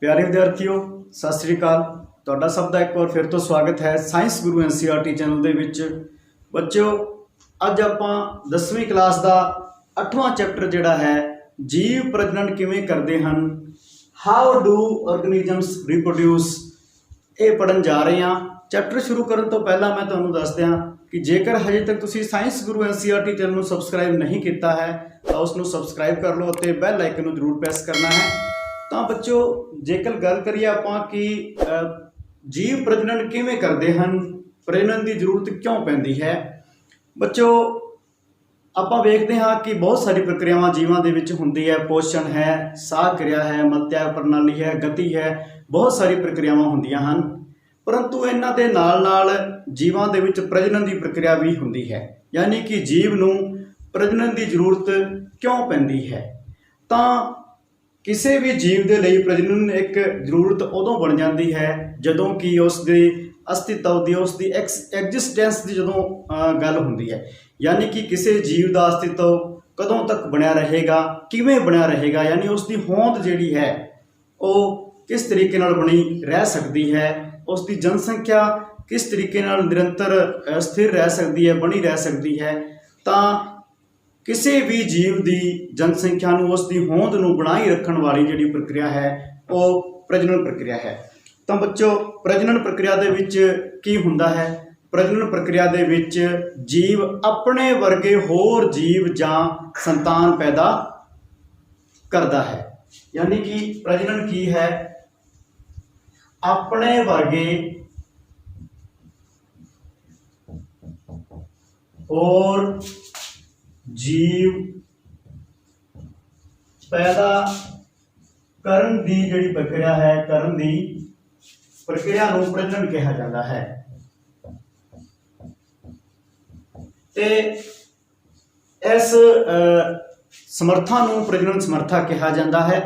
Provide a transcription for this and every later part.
प्यारे विद्यार्थियों सत श्री अकाल। तुहाडा सब दा एक बार फिर तो स्वागत है साइंस गुरु NCERT चैनल दे विच। बच्चों अज आपां 10वीं क्लास का 8वां चैप्टर जिहड़ा है जीव प्रजनन किवें करदे हन, हाउ डू ऑर्गेनिजम्स रिप्रोड्यूस, ये पढ़न जा रहे हैं। चैप्टर शुरू करने तो पहला मैं तुहानूं दस दियां कि जेकर हजे तक तुसीं साइंस गुरु NCERT चैनल नूं सबसक्राइब नहीं किया है तो उसनूं सबसक्राइब कर लो और बैल आइकन नूं जरूर प्रेस करना है। तो बच्चों जेकर गल करिए आपां कि जीव प्रजनन किवें करदे हन, प्रजनन की जरूरत क्यों पैंदी है। बच्चों आपां वेखदे हां कि बहुत सारी प्रक्रियावां जीवां दे विच हुंदी है, पोषण है, साह क्रिया है, मलत्याग प्रणाली है, गति है, बहुत सारी प्रक्रियावां हुंदियां हन। परंतु इन्हां दे नाल-नाल जीवां दे विच प्रजनन की प्रक्रिया भी हुंदी है, यानी कि जीव नूं प्रजनन की जरूरत क्यों पैंदी है। तां किसी भी जीव के लिए प्रजनन एक जरूरत उदों बन जाती है जदों कि उसकी अस्तित्व की, उसकी एग्जिस्टेंस की जदों गल होंदी है, यानी कि किसी जीव का अस्तित्व कदों तक बनया रहेगा, किवें बनया रहेगा, यानी उसकी होंद जिहड़ी है वो किस तरीके नाल बनी रह सकती है, उसकी जनसंख्या किस तरीके नाल निरंतर स्थिर रह सकती है, बनी रह सकती है। तां किसी भी जीव की जनसंख्या नूं, उसकी होंद नूं बनाई रखण वाली जिहड़ी प्रक्रिया है वो प्रजनन प्रक्रिया है। तो बच्चों प्रजनन प्रक्रिया दे विच की हुंदा है, प्रजनन प्रक्रिया दे विच जीव अपने वर्गे होर जीव जां संतान पैदा करता है। यानी कि प्रजनन की है, अपने वर्गे और जीव पैदा करन दी जिहड़ी प्रक्रिया है, करन दी प्रक्रिया नूं प्रजनन कहा जाता है। ते इस समर्था नूं प्रजनन समर्था कहा जाता है।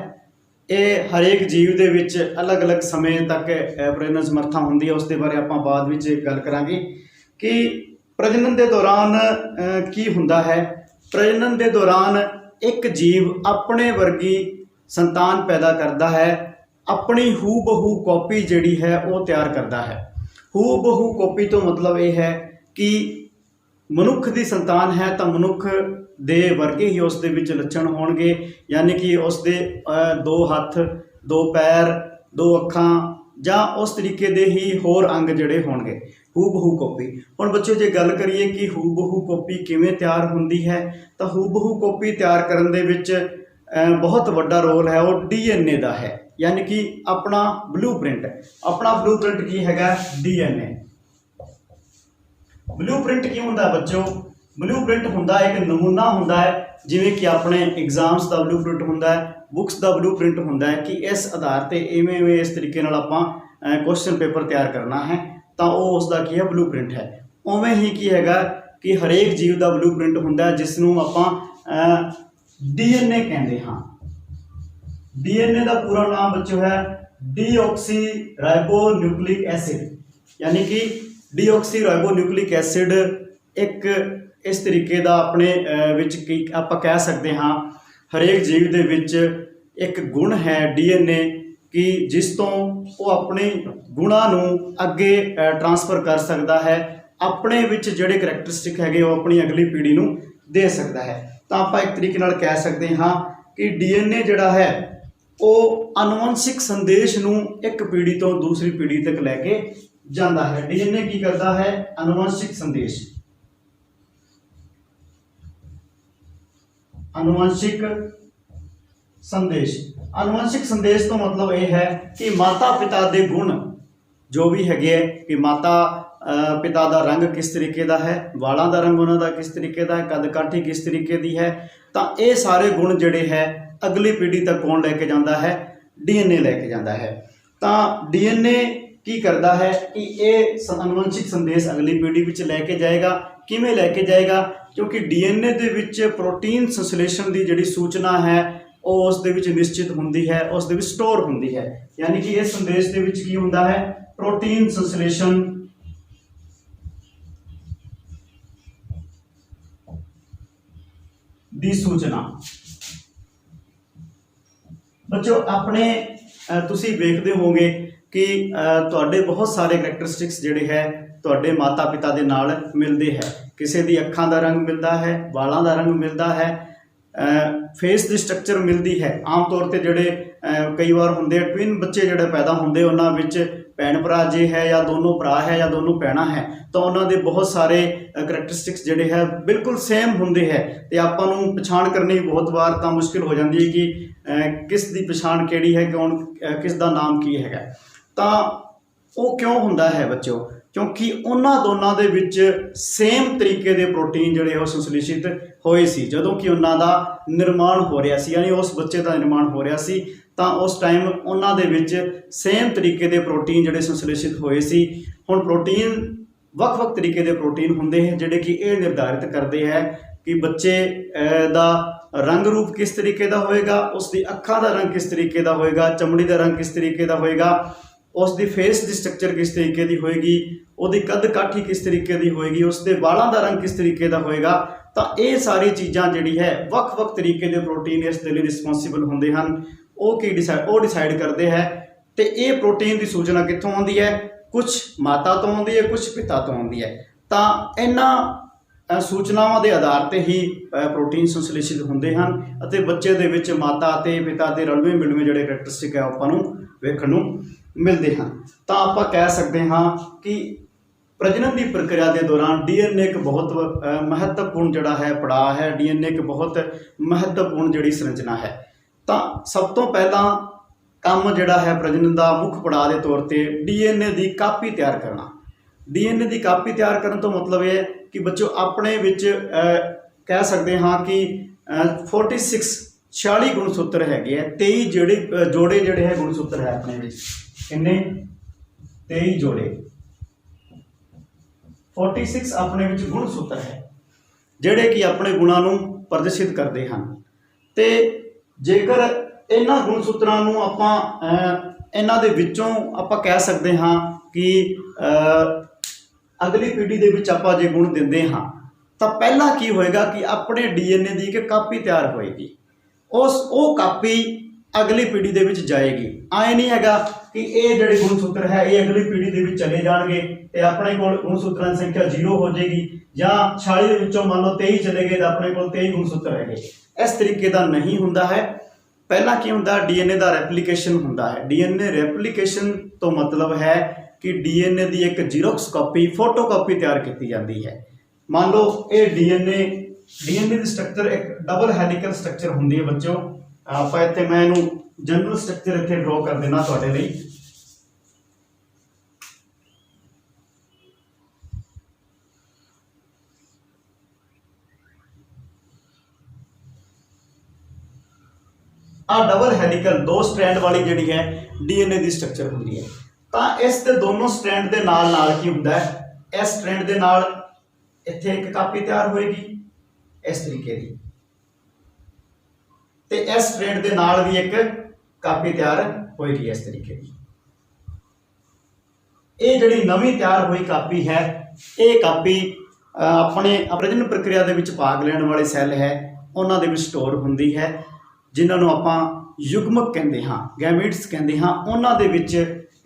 ये हरेक जीव दे विच अलग अलग समय तक प्रजनन समर्था हुंदी है, उसके बारे आपां बाद विच गल करांगे कि प्रजनन के दौरान की हुंदा है। प्रजनन के दौरान एक जीव अपने वर्गी संतान पैदा करता है, अपनी हूबहू कॉपी जिहड़ी है वो तैयार करता है। हूबहू कॉपी तो मतलब ये है कि मनुख की संतान है तो मनुख दे वर्गे ही उसदे विच लक्षण होणगे, यानी कि उसदे 2 हत्थ, 2 पैर, 2 अखां जां उस तरीके दे ही होर अंग जिहड़े होणगे, हूबहू कॉपी। हुण बच्चों जे गल करिए कि हूबहू कॉपी किवें तैयार हुंदी है, तो हूबहू कॉपी तैयार करन दे विच बहुत वड्डा रोल है वो DNA का है, यानी कि अपना ब्लूप्रिंट। अपना ब्लूप्रिंट की हैगा DNA। ब्लूप्रिंट की हुंदा बच्चों, ब्लूप्रिंट हुंदा एक नमूना हुंदा है, जिवें कि अपने एग्जाम्स का ब्लूप्रिंट हुंदा है, बुक्स का ब्लूप्रिंट हुंदा है कि इस आधार पर इवें इस तरीके नाल आपां क्वेश्चन पेपर तैयार करना है, तो वो उसका की है ब्लूप्रिंट है। उवें ही की हैगा कि हरेक जीव का ब्लूप्रिंट हुंदा है जिसनूं आपां DNA कहते हाँ। DNA का पूरा नाम बच्चों है डीऑक्सी राइबो न्यूक्लिक एसिड, यानी कि डीऑक्सी राइबो न्यूक्लिक एसिड एक इस तरीके का अपने विच की आप कह सकते हाँ हरेक जीव दे विच एक गुण है DNA कि जिस तो वो अपने गुणा नूं अगे ट्रांसफर कर सकता है, अपने विच जिहड़े करैक्टरिस्टिक है वो अपनी अगली पीढ़ी नूं दे सकता है। तो आप एक तरीके नाल कह सकते हाँ कि DNA जिहड़ा है वो अनुवंशिक संदेश नूं एक पीढ़ी तो दूसरी पीढ़ी तक लैके जाता है। DNA की करता है अनुवंशिक संदेश, अनुवंशिक संदेश। अनुवंशिक संदेश तो मतलब ये है कि माता पिता के गुण जो भी है कि माता पिता का रंग किस तरीके का है, वालों का रंग उन्होंने किस तरीके का है, कद काठी किस तरीके की है, तो ये सारे गुण जिहड़े है अगली पीढ़ी तक कौन लैके जाता है, DNA लैके जाता है। तो DNA की करता है कि ये अनुवंशिक संदेश अगली पीढ़ी में लैके जाएगा। किवें लैके जाएगा, क्योंकि DNA दे विच प्रोटीन संश्लेषण की जिहड़ी सूचना है वो उस दे विच निश्चित हुंदी है, उस दे विच स्टोर हुंदी है, यानी कि इस संदेश दे विच की हुंदा है प्रोटीन संश्लेषण दी सूचना। बच्चों अपने ਤੁਸੀਂ ਵੇਖਦੇ ਹੋਵੋਗੇ ਕਿ ਤੁਹਾਡੇ ਬਹੁਤ ਸਾਰੇ ਕਰੈਕਟਰਿਸਟਿਕਸ ਜਿਹੜੇ ਹੈ ਤੁਹਾਡੇ ਮਾਤਾ ਪਿਤਾ ਦੇ ਨਾਲ ਮਿਲਦੇ ਹੈ। ਕਿਸੇ ਦੀ ਅੱਖਾਂ ਦਾ ਰੰਗ ਮਿਲਦਾ ਹੈ, ਵਾਲਾਂ ਦਾ ਰੰਗ ਮਿਲਦਾ ਹੈ, ਫੇਸ ਦੀ ਸਟਰਕਚਰ ਮਿਲਦੀ ਹੈ। ਆਮ ਤੌਰ ਤੇ ਜਿਹੜੇ ਕਈ ਵਾਰ ਹੁੰਦੇ ਆ ਟਵਿਨ ਬੱਚੇ ਜਿਹੜੇ ਪੈਦਾ ਹੁੰਦੇ, ਉਹਨਾਂ ਵਿੱਚ ਭੈਣ ਭਰਾ ਜੇ ਹੈ ਜਾਂ ਦੋਨੋਂ ਭਰਾ ਹੈ ਜਾਂ ਦੋਨੋਂ ਭੈਣਾਂ ਹੈ, ਤਾਂ ਉਹਨਾਂ ਦੇ ਬਹੁਤ ਸਾਰੇ ਕਰੈਕਟਰਿਸਟਿਕਸ ਜਿਹੜੇ ਹੈ ਬਿਲਕੁਲ ਸੇਮ ਹੁੰਦੇ ਹੈ ਤੇ ਆਪਾਂ ਨੂੰ ਪਛਾਣ ਕਰਨੀ ਬਹੁਤ ਵਾਰ ਤਾਂ ਮੁਸ਼ਕਿਲ ਹੋ ਜਾਂਦੀ ਹੈ ਕਿ ਕਿਸ ਦੀ ਪਛਾਣ ਕਿਹੜੀ ਹੈ, ਕੌਣ ਕਿਸ ਦਾ ਨਾਮ ਕੀ ਹੈਗਾ। ਤਾਂ ਉਹ ਕਿਉਂ ਹੁੰਦਾ ਹੈ ਬੱਚਿਓ? ਕਿਉਂਕਿ ਉਹਨਾਂ ਦੋਨਾਂ ਦੇ ਵਿੱਚ ਸੇਮ ਤਰੀਕੇ ਦੇ ਪ੍ਰੋਟੀਨ ਜਿਹੜੇ ਉਹ ਸੰਸ਼ਲੇਸ਼ਿਤ ਹੋਏ ਸੀ ਜਦੋਂ ਕਿ ਉਹਨਾਂ ਦਾ ਨਿਰਮਾਣ ਹੋ ਰਿਹਾ ਸੀ, ਯਾਨੀ ਉਸ ਬੱਚੇ ਦਾ ਨਿਰਮਾਣ ਹੋ ਰਿਹਾ ਸੀ। ਤਾਂ ਉਸ ਟਾਈਮ ਉਹਨਾਂ ਦੇ ਵਿੱਚ ਸੇਮ ਤਰੀਕੇ ਦੇ ਪ੍ਰੋਟੀਨ ਜਿਹੜੇ ਸੰਸ਼ਲੇਸ਼ਿਤ ਹੋਏ ਸੀ। ਹੁਣ ਪ੍ਰੋਟੀਨ ਵੱਖ-ਵੱਖ ਤਰੀਕੇ ਦੇ ਪ੍ਰੋਟੀਨ ਹੁੰਦੇ ਹਨ ਜਿਹੜੇ ਕਿ ਇਹ ਨਿਰਧਾਰਿਤ ਕਰਦੇ ਹੈ ਕਿ ਬੱਚੇ ਦਾ ਰੰਗ ਰੂਪ ਕਿਸ ਤਰੀਕੇ ਦਾ ਹੋਏਗਾ, ਉਸ ਦੀ ਅੱਖਾਂ ਦਾ ਰੰਗ ਕਿਸ ਤਰੀਕੇ ਦਾ ਹੋਏਗਾ, ਚਮੜੀ ਦਾ ਰੰਗ ਕਿਸ ਤਰੀਕੇ ਦਾ ਹੋਏਗਾ, ਉਸ ਦੀ ਫੇਸ ਦੀ ਸਟਰਕਚਰ ਕਿਸ ਤਰੀਕੇ ਦੀ ਹੋਏਗੀ, ਉਹਦੀ ਕੱਦ ਕਾਠੀ ਕਿਸ ਤਰੀਕੇ ਦੀ ਹੋਏਗੀ, ਉਸ ਦੇ ਵਾਲਾਂ ਦਾ ਰੰਗ ਕਿਸ ਤਰੀਕੇ ਦਾ ਹੋਏਗਾ। ਤਾਂ ਇਹ ਸਾਰੀ ਚੀਜ਼ਾਂ ਜਿਹੜੀ ਹੈ ਵੱਖ-ਵੱਖ ਤਰੀਕੇ ਦੇ ਪ੍ਰੋਟੀਨ ਇਸ ਦੇ ਲਈ ਰਿਸਪੌਂਸੀਬਲ ਹੁੰਦੇ ਹਨ। ਉਹ ਕੀ ਡਿਸਾਈਡ ਕਰਦੇ ਹੈ। ਤੇ ਇਹ ਪ੍ਰੋਟੀਨ ਦੀ ਸੂਚਨਾ ਕਿੱਥੋਂ ਆਉਂਦੀ ਹੈ? ਕੁਝ ਮਾਤਾ ਤੋਂ ਆਉਂਦੀ ਹੈ, ਕੁਝ ਪਿਤਾ ਤੋਂ ਆਉਂਦੀ ਹੈ। ਤਾਂ ਇਹਨਾਂ ਸੂਚਨਾਵਾਂ ਦੇ ਆਧਾਰ ਤੇ ਹੀ ਪ੍ਰੋਟੀਨ ਸੰਸ਼ਲੇਸ਼ਿਤ ਹੁੰਦੇ ਹਨ ਅਤੇ ਬੱਚੇ ਦੇ ਵਿੱਚ ਮਾਤਾ ਅਤੇ ਪਿਤਾ ਦੇ ਰਲਵੇਂ ਮਿਲਵੇਂ ਜਿਹੜੇ ਕਰੈਕਟਰਿਸਟਿਕ ਹੈ ਆਪਾਂ ਨੂੰ ਵੇਖਣ ਨੂੰ ਮਿਲਦੇ ਹਨ। ਤਾਂ ਆਪਾਂ ਕਹਿ ਸਕਦੇ ਹਾਂ ਕਿ ਪ੍ਰਜਨਨ ਦੀ ਪ੍ਰਕਿਰਿਆ ਦੇ ਦੌਰਾਨ DNA ਇੱਕ ਬਹੁਤ ਮਹੱਤਵਪੂਰਨ ਜਿਹੜਾ ਹੈ ਪੜਾਅ ਹੈ। DNA ਇੱਕ ਬਹੁਤ ਮਹੱਤਵਪੂਰਨ ਜਿਹੜੀ ਸੰਰਚਨਾ ਹੈ। ਤਾਂ ਸਭ ਤੋਂ ਪਹਿਲਾਂ ਕੰਮ ਜਿਹੜਾ ਹੈ ਪ੍ਰਜਨਨ ਦਾ ਮੁੱਖ ਪੜਾਅ ਦੇ ਤੌਰ ਤੇ DNA ਦੀ ਕਾਪੀ ਤਿਆਰ ਕਰਨਾ। DNA ਦੀ ਕਾਪੀ ਤਿਆਰ ਕਰਨ ਤੋਂ ਮਤਲਬ ਇਹ ਹੈ ਕਿ ਬੱਚੋ ਆਪਣੇ ਵਿੱਚ ਕਹਿ ਸਕਦੇ ਹਾਂ ਕਿ 46 ਗੁਣਸੂਤਰ ਹੈਗੇ ਆ। 23 ਜੋੜੇ ਜਿਹੜੇ ਹੈ ਗੁਣਸੂਤਰ ਹੈ ਆਪਣੇ ਵਿੱਚ। ਕਿੰਨੇ? 23 ਜੋੜੇ। 46 ਆਪਣੇ ਵਿੱਚ ਗੁਣਸੂਤਰ ਹੈ ਜਿਹੜੇ ਕਿ ਆਪਣੇ ਗੁਣਾਂ ਨੂੰ ਪ੍ਰਦਰਸ਼ਿਤ ਕਰਦੇ ਹਨ। ਤੇ ਜੇਕਰ ਇਹਨਾਂ ਗੁਣਸੂਤਰਾਂ ਨੂੰ ਆਪਾਂ ਇਹਨਾਂ ਦੇ ਵਿੱਚੋਂ ਆਪਾਂ ਕਹਿ ਸਕਦੇ ਹਾਂ ਕਿ ਅਗਲੀ ਪੀੜ੍ਹੀ ਦੇ ਵਿੱਚ ਆਪਾਂ ਜੇ ਗੁਣ ਦਿੰਦੇ ਹਾਂ ਤਾਂ ਪਹਿਲਾਂ ਕੀ ਹੋਏਗਾ ਕਿ ਆਪਣੇ DNA ਦੀ ਇੱਕ ਕਾਪੀ ਤਿਆਰ ਹੋਏਗੀ। ਉਹ ਕਾਪੀ ਅਗਲੀ ਪੀੜ੍ਹੀ ਦੇ ਵਿੱਚ ਜਾਏਗੀ। ਐਂ ਨਹੀਂ ਹੈਗਾ ਕਿ ਇਹ ਜਿਹੜੇ ਗੁਣਸੂਤਰ ਹੈ ਇਹ ਅਗਲੀ ਪੀੜ੍ਹੀ ਦੇ ਵਿੱਚ ਚਲੇ ਜਾਣਗੇ ਤੇ ਆਪਣੇ ਕੋਲ ਗੁਣਸੂਤਰਾਂ ਦੀ ਸੰਖਿਆ 0 ਹੋ ਜਾਏਗੀ, ਜਾਂ 46 ਦੇ ਵਿੱਚੋਂ ਮੰਨ ਲਓ 23 ਚਲੇ ਗਏ ਤਾਂ ਆਪਣੇ ਕੋਲ 23 ਗੁਣਸੂਤਰ ਹੈਗੇ। ਇਸ ਤਰੀਕੇ ਦਾ ਨਹੀਂ ਹੁੰਦਾ ਹੈ। ਪਹਿਲਾਂ ਕੀ ਹੁੰਦਾ? DNA ਦਾ ਰੈਪਲੀਕੇਸ਼ਨ ਹੁੰਦਾ ਹੈ। DNA ਰੈਪਲੀਕੇਸ਼ਨ ਤੋਂ ਮਤਲਬ ਹੈ ਕਿ DNA ਦੀ ਇੱਕ ਜ਼ੀਰੋਕਸ ਕਾਪੀ, ਫੋਟੋਕਾਪੀ ਤਿਆਰ ਕੀਤੀ ਜਾਂਦੀ ਹੈ। ਮੰਨ ਲਓ ਇਹ DNA ਦੀ ਸਟਰਕਚਰ ਇੱਕ ਡਬਲ ਹੈਲੀਕਲ ਸਟਰਕਚਰ ਹੁੰਦੀ ਹੈ ਬੱਚੋ। ਆਪਾਂ ਇੱਥੇ ਮੈਂ ਇਹਨੂੰ ਜਨਰਲ ਸਟਰਕਚਰ ਇੱਥੇ ਡਰਾ ਕਰ ਦੇਣਾ ਤੁਹਾਡੇ ਲਈ। ਆ ਡਬਲ ਹੈਲੀਕਲ 2 ਸਟ੍ਰੈਂਡ ਵਾਲੀ ਜਿਹੜੀ ਹੈ DNA ਦੀ ਸਟਰਕਚਰ ਹੁੰਦੀ ਹੈ। ਤਾਂ ਇਸ ਦੇ ਦੋਨੋਂ ਸਟ੍ਰੈਂਡ ਦੇ ਨਾਲ ਨਾਲ ਕੀ ਹੁੰਦਾ ਹੈ? ਇਸ ਸਟ੍ਰੈਂਡ ਦੇ ਨਾਲ ਇੱਥੇ ਇੱਕ ਕਾਪੀ ਤਿਆਰ ਹੋਏਗੀ ਇਸ ਤਰੀਕੇ ਦੀ, ਤੇ ਇਸ ਸਟ੍ਰੈਂਡ ਦੇ ਨਾਲ ਵੀ ਇੱਕ ਕਾਪੀ ਤਿਆਰ ਹੋਏਗੀ ਇਸ ਤਰੀਕੇ ਦੀ। ਇਹ ਜਿਹੜੀ ਨਵੀਂ ਤਿਆਰ ਹੋਈ ਕਾਪੀ ਹੈ, ਇਹ ਕਾਪੀ ਆਪਣੇ ਪ੍ਰਜਨਨ ਪ੍ਰਕਿਰਿਆ ਦੇ ਵਿੱਚ ਭਾਗ ਲੈਣ ਵਾਲੇ ਸੈੱਲ ਹੈ ਉਹਨਾਂ ਦੇ ਵਿੱਚ ਸਟੋਰ ਹੁੰਦੀ ਹੈ, ਜਿਨ੍ਹਾਂ ਨੂੰ ਆਪਾਂ ਯੁਗਮਕ ਕਹਿੰਦੇ ਹਾਂ, ਗੈਮੀਟਸ ਕਹਿੰਦੇ ਹਾਂ। ਉਹਨਾਂ ਦੇ ਵਿੱਚ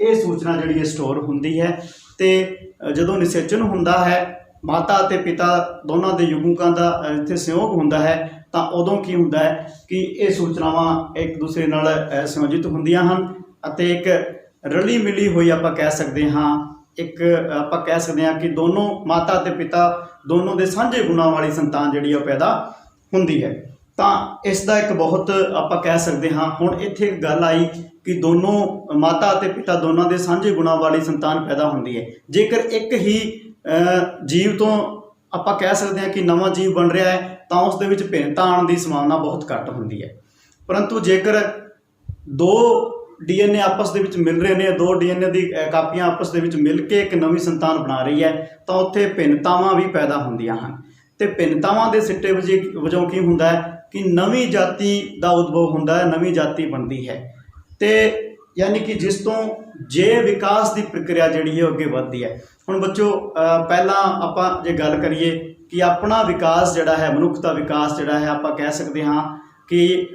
ਇਹ ਸੂਚਨਾ ਜਿਹੜੀ ਹੈ ਸਟੋਰ ਹੁੰਦੀ ਹੈ। ਤੇ ਜਦੋਂ ਨਿਸ਼ੇਚਨ ਹੁੰਦਾ ਹੈ, ਮਾਤਾ ਅਤੇ ਪਿਤਾ ਦੋਨਾਂ ਦੇ ਯੁਗਮਕਾਂ ਦਾ ਇੱਥੇ ਸੰਯੋਗ ਹੁੰਦਾ ਹੈ, ਤਾਂ ਉਦੋਂ ਕੀ ਹੁੰਦਾ ਹੈ ਕਿ ਇਹ ਸੂਚਨਾਵਾਂ ਇੱਕ ਦੂਸਰੇ ਨਾਲ ਸੰਯੋਜਿਤ ਹੁੰਦੀਆਂ ਹਨ ਅਤੇ ਇੱਕ ਰਲੀ ਮਿਲੀ ਹੋਈ ਆਪਾਂ ਕਹਿ ਸਕਦੇ ਹਾਂ ਕਿ ਦੋਨੋਂ ਮਾਤਾ ਅਤੇ ਪਿਤਾ ਦੋਨੋਂ ਦੇ ਸਾਂਝੇ ਗੁਣਾਂ ਵਾਲੀ ਸੰਤਾਨ ਜਿਹੜੀ ਉਹ ਪੈਦਾ ਹੁੰਦੀ ਹੈ। ਤਾਂ ਇਸ ਦਾ ਇੱਕ ਬਹੁਤ ਆਪਾਂ ਕਹਿ ਸਕਦੇ ਹਾਂ। ਹੁਣ ਇੱਥੇ ਇੱਕ ਗੱਲ ਆਈ ਕਿ ਦੋਨੋਂ ਮਾਤਾ ਅਤੇ ਪਿਤਾ ਦੋਨਾਂ ਦੇ ਸਾਂਝੇ ਗੁਣਾਂ ਵਾਲੀ ਸੰਤਾਨ ਪੈਦਾ ਹੁੰਦੀ ਹੈ। ਜੇਕਰ ਇੱਕ ਹੀ ਜੀਵ ਤੋਂ ਆਪਾਂ ਕਹਿ ਸਕਦੇ ਹਾਂ ਕਿ ਨਵਾਂ ਜੀਵ ਬਣ ਰਿਹਾ ਹੈ ਤਾਂ ਉਸ ਦੇ ਵਿੱਚ ਭਿੰਨਤਾ ਆਉਣ ਦੀ ਸੰਭਾਵਨਾ ਬਹੁਤ ਘੱਟ ਹੁੰਦੀ ਹੈ। ਪਰੰਤੂ ਜੇਕਰ 2 DNA ਆਪਸ ਦੇ ਵਿੱਚ ਮਿਲ ਰਹੇ ਨੇ, 2 DNA ਦੀ ਕਾਪੀਆਂ ਆਪਸ ਦੇ ਵਿੱਚ ਮਿਲ ਕੇ ਇੱਕ ਨਵੀਂ ਸੰਤਾਨ ਬਣਾ ਰਹੀ ਹੈ, ਤਾਂ ਉੱਥੇ ਭਿੰਨਤਾਵਾਂ ਵੀ ਪੈਦਾ ਹੁੰਦੀਆਂ ਹਨ। ਤੇ ਭਿੰਨਤਾਵਾਂ ਦੇ ਸਿੱਟੇ ਵਜੋਂ ਕੀ ਹੁੰਦਾ ਹੈ ਕਿ ਨਵੀਂ ਜਾਤੀ ਦਾ ਉਦਭਵ ਹੁੰਦਾ ਹੈ, ਨਵੀਂ ਜਾਤੀ ਬਣਦੀ ਹੈ। ਤੇ ਯਾਨੀ ਕਿ ਜਿਸ ਤੋਂ ਜੇ ਵਿਕਾਸ ਦੀ ਪ੍ਰਕਿਰਿਆ ਜਿਹੜੀ ਹੈ ਅੱਗੇ ਵੱਧਦੀ ਹੈ। ਹੁਣ ਬੱਚੋ ਪਹਿਲਾਂ ਆਪਾਂ ਜੇ ਗੱਲ ਕਰੀਏ ਕਿ ਆਪਣਾ ਵਿਕਾਸ ਜਿਹੜਾ ਹੈ, ਮਨੁੱਖ ਦਾ ਵਿਕਾਸ ਜਿਹੜਾ ਹੈ, ਆਪਾਂ ਕਹਿ ਸਕਦੇ ਹਾਂ ਕਿ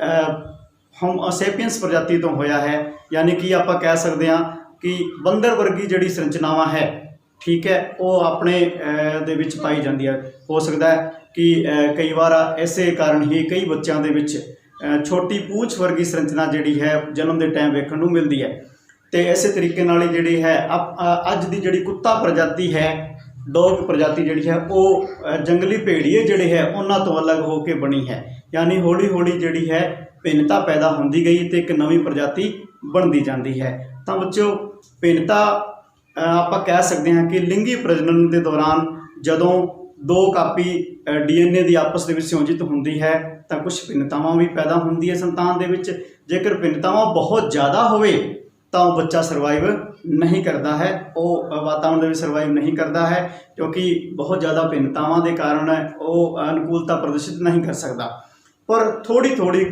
ਹੋਮੋ ਸੈਪੀਅੰਸ ਪ੍ਰਜਾਤੀ ਤੋਂ ਹੋਇਆ ਹੈ, ਯਾਨੀ ਕਿ ਆਪਾਂ ਕਹਿ ਸਕਦੇ ਹਾਂ ਕਿ ਬੰਦਰ ਵਰਗੀ ਜਿਹੜੀ ਸੰਰਚਨਾਵਾਂ ਹੈ, ਠੀਕ ਹੈ, ਉਹ ਆਪਣੇ ਦੇ ਵਿੱਚ ਪਾਈ ਜਾਂਦੀ ਹੈ। ਹੋ ਸਕਦਾ ਹੈ ਕਿ ਕਈ ਵਾਰ ਇਸੇ ਕਾਰਨ ਹੀ ਕਈ ਬੱਚਿਆਂ ਦੇ ਵਿੱਚ ਛੋਟੀ ਪੂਛ ਵਰਗੀ ਸੰਰਚਨਾ ਜਿਹੜੀ ਹੈ ਜਨਮ ਦੇ ਟਾਈਮ ਵੇਖਣ ਨੂੰ ਮਿਲਦੀ ਹੈ। ਤੇ ਇਸੇ ਤਰੀਕੇ ਨਾਲ ਹੀ ਜਿਹੜੀ ਹੈ ਅੱਜ ਦੀ ਜਿਹੜੀ ਕੁੱਤਾ ਪ੍ਰਜਾਤੀ ਹੈ, ਡੌਗ ਪ੍ਰਜਾਤੀ ਜਿਹੜੀ ਹੈ, ਉਹ ਜੰਗਲੀ ਭੇੜੀਏ ਜਿਹੜੇ ਹੈ ਉਹਨਾਂ ਤੋਂ ਅਲੱਗ ਹੋ ਕੇ ਬਣੀ ਹੈ। ਯਾਨੀ ਹੌਲੀ ਹੌਲੀ ਜਿਹੜੀ ਹੈ ਭਿੰਨਤਾ ਪੈਦਾ ਹੁੰਦੀ ਗਈ ਤੇ ਇੱਕ ਨਵੀਂ ਪ੍ਰਜਾਤੀ ਬਣਦੀ ਜਾਂਦੀ ਹੈ। ਤਾਂ ਬੱਚਿਓ, ਭਿੰਨਤਾ ਆਪਾਂ ਕਹਿ ਸਕਦੇ ਹਾਂ ਕਿ ਲਿੰਗੀ ਪ੍ਰਜਨਨ ਦੇ ਦੌਰਾਨ ਜਦੋਂ ਦੋ ਕਾਪੀ DNA ਦੀ ਆਪਸ ਦੇ ਵਿੱਚ ਸੰਯੋਜਿਤ ਹੁੰਦੀ ਹੈ ਤਾਂ ਕੁਝ ਭਿੰਨਤਾਵਾਂ ਵੀ ਪੈਦਾ ਹੁੰਦੀ ਹੈ ਸੰਤਾਨ ਦੇ ਵਿੱਚ। ਜੇਕਰ ਭਿੰਨਤਾਵਾਂ ਬਹੁਤ ਜ਼ਿਆਦਾ ਹੋਵੇ ਤਾਂ ਉਹ ਬੱਚਾ ਸਰਵਾਈਵ ਨਹੀਂ ਕਰਦਾ ਹੈ, ਉਹ ਵਾਤਾਵਰਣ ਦੇ ਵਿੱਚ ਸਰਵਾਈਵ ਨਹੀਂ ਕਰਦਾ ਹੈ, ਕਿਉਂਕਿ ਬਹੁਤ ਜ਼ਿਆਦਾ ਭਿੰਨਤਾਵਾਂ ਦੇ ਕਾਰਨ ਉਹ ਅਨੁਕੂਲਤਾ ਪ੍ਰਦਰਸ਼ਿਤ ਨਹੀਂ ਕਰ ਸਕਦਾ। ਪਰ ਥੋੜ੍ਹੀ ਥੋੜ੍ਹੀ